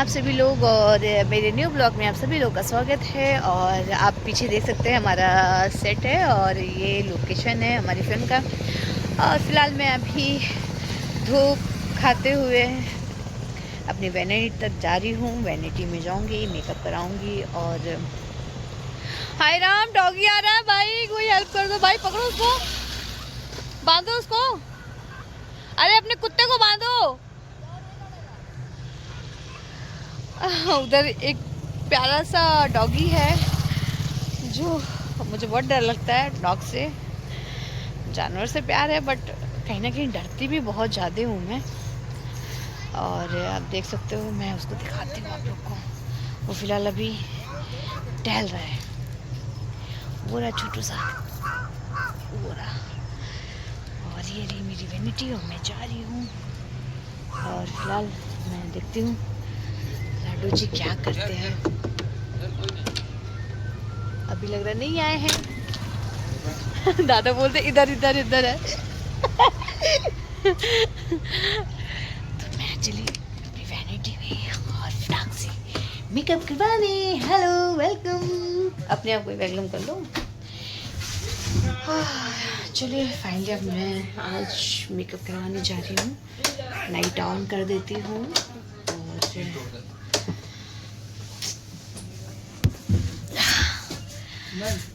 आप सभी लोग और मेरे न्यू ब्लॉग में आप सभी लोग का स्वागत है। और आप पीछे देख सकते हैं हमारा सेट है और ये लोकेशन है हमारी फिल्म का। और फिलहाल मैं अभी धूप खाते हुए अपनी वैनिटी तक जा रही हूँ। वैनिटी में जाऊँगी, मेकअप कराऊँगी। और हाय राम, डॉगी आ रहा है भाई, कोई हेल्प कर दो भाई, पकड़ो उसको, बांधो उसको, अरे अपने कुत्ते को बांधो। उधर एक प्यारा सा डॉगी है जो मुझे बहुत डर लगता है। डॉग से, जानवर से प्यार है बट कहीं ना कहीं डरती भी बहुत ज़्यादा हूँ मैं। और आप देख सकते हो, मैं उसको दिखाती हूँ आप लोग को। वो फिलहाल अभी टहल रहा है, वो रहा छोटू सा, वो रहा। और ये रही मेरी वैनिटी और मैं जा रही हूँ। और फिलहाल मैं देखती हूँ लाडू जी क्या करते हैं। अभी लग रहा नहीं आए हैं। दादा बोलते इधर इधर इधर है। तो मैं चली अपनी वैनिटी में और फटाक से मेकअप करवाने। हेलो, वेलकम, अपने आप को वेलकम कर लो। चलिए फाइनली अब मैं आज मेकअप करवाने जा रही हूँ। लाइट ऑन कर देती हूँ। और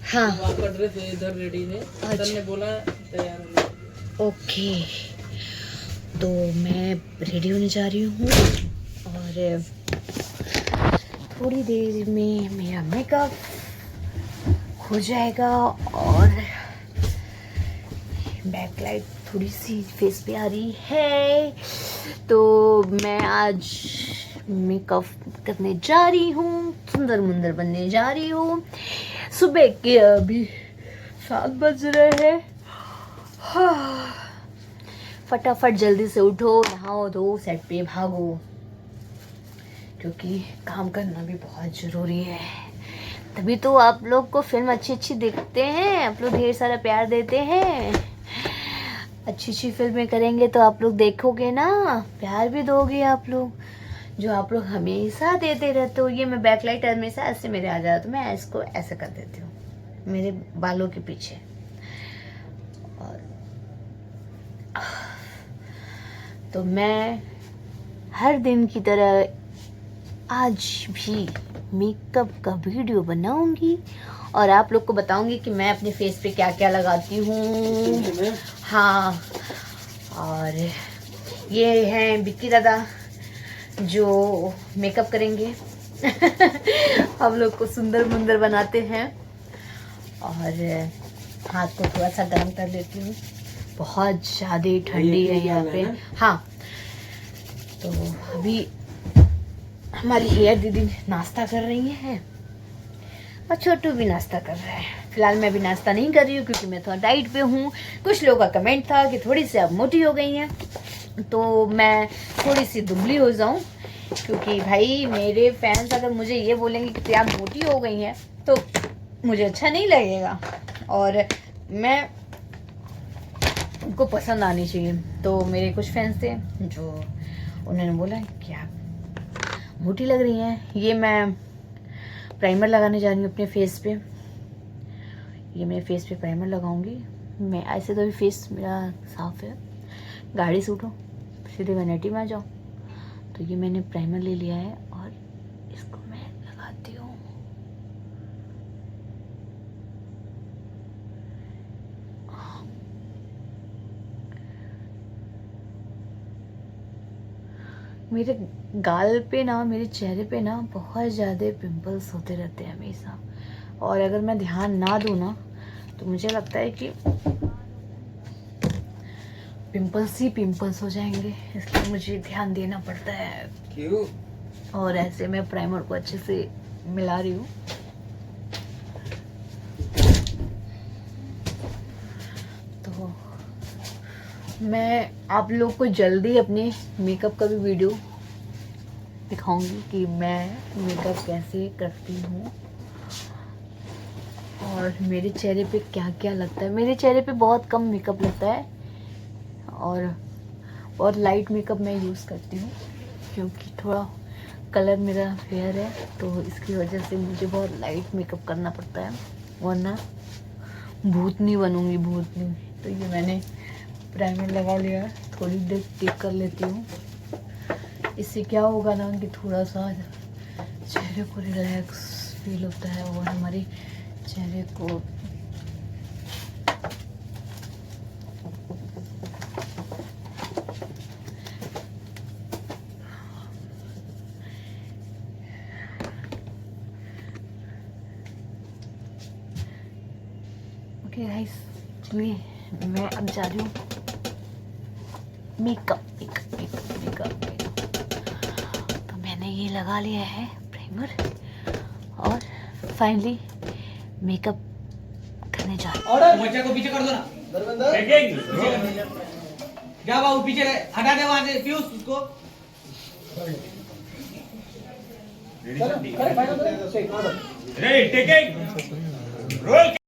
हाँ, इधर रेडी है। ने बोला तैयार। ओके, तो मैं रेडी होने जा रही हूँ और थोड़ी देर में मेरा मेकअप हो जाएगा। और बैकलाइट थोड़ी सी फेस पे आ रही है, तो मैं आज मेकअप करने जा रही हूँ, सुंदर मुंदर बनने जा रही हूँ। सुबह के अभी 7 बज रहे हैं। फटाफट जल्दी से उठो, नहाओ धो, सेट पे भागो, क्योंकि काम करना भी बहुत ज़रूरी है। तभी तो आप लोग को फिल्म अच्छी अच्छी देखते हैं, आप लोग ढेर सारा प्यार देते हैं। अच्छी अच्छी फिल्में करेंगे तो आप लोग देखोगे ना, प्यार भी दोगे आप लोग, जो आप लोग हमेशा देते रहते हो। ये मैं बैकलाइट हमेशा ऐसे मेरे आ जाता, तो मैं इसको ऐसे कर देती हूँ मेरे बालों के पीछे। और तो मैं हर दिन की तरह आज भी मेकअप का वीडियो बनाऊंगी और आप लोग को बताऊंगी कि मैं अपने फेस पे क्या क्या लगाती हूँ। हाँ, और ये हैं बिक्की दादा जो मेकअप करेंगे। हम लोग को सुंदर मुंदर बनाते हैं। और हाथ को थोड़ा सा गर्म कर लेती हूँ, बहुत ज़्यादा ठंडी है यहाँ पे। हाँ, तो अभी हमारी हेयर दीदी नाश्ता कर रही हैं और छोटू भी नाश्ता कर रहा है। फिलहाल मैं भी नाश्ता नहीं कर रही हूँ क्योंकि मैं थोड़ा डाइट पे हूँ। कुछ लोगों का कमेंट था कि थोड़ी सी आप मोटी हो गई हैं, तो मैं थोड़ी सी दुबली हो जाऊँ, क्योंकि भाई मेरे फैंस अगर मुझे ये बोलेंगे कि आप मोटी हो गई हैं तो मुझे अच्छा नहीं लगेगा और मैं उनको पसंद आनी चाहिए। तो मेरे कुछ फैंस थे जो उन्होंने बोला कि आप मोटी लग रही हैं। ये मैं प्राइमर लगाने जा रही हूँ अपने फेस पे। ये मेरे फेस पे प्राइमर लगाऊंगी मैं। ऐसे तो अभी फेस मेरा साफ है, गाड़ी से उठो सीधे वैनिटी में आ जाओ। तो ये मैंने प्राइमर ले लिया है और इसको मैं लगाती हूँ। मेरे गाल पे ना, मेरे चेहरे पे ना बहुत ज़्यादा पिंपल्स होते रहते हैं हमेशा। और अगर मैं ध्यान ना दूँ ना तो मुझे लगता है कि पिंपल्स ही पिंपल्स हो जाएंगे, इसलिए मुझे ध्यान देना पड़ता है। क्यों? और ऐसे मैं प्राइमर को अच्छे से मिला रही हूँ। तो मैं आप लोग को जल्दी अपने मेकअप का भी वीडियो दिखाऊंगी कि मैं मेकअप कैसे करती हूँ और मेरे चेहरे पे क्या क्या लगता है। मेरे चेहरे पे बहुत कम मेकअप लगता है और लाइट मेकअप मैं यूज़ करती हूँ, क्योंकि थोड़ा कलर मेरा फेयर है तो इसकी वजह से मुझे बहुत लाइट मेकअप करना पड़ता है, वरना भूतनी बनूंगी, भूतनी। तो ये मैंने प्राइमर लगा लिया है, थोड़ी देर टिक कर लेती हूँ। इससे क्या होगा ना कि थोड़ा सा चेहरे को रिलैक्स फील होता है और हमारे चेहरे को ओके गाइस, चलिए मैं अब जा रही हूँ मेकअप। तो मैंने ये लगा लिया है प्राइमर और फाइनली मेकअप करने जा रही हूँ। बच्चे को पीछे कर दो ना, क्या बाबू पीछे हटा दे वहां से पीयूष उसको। Ready, taking roll.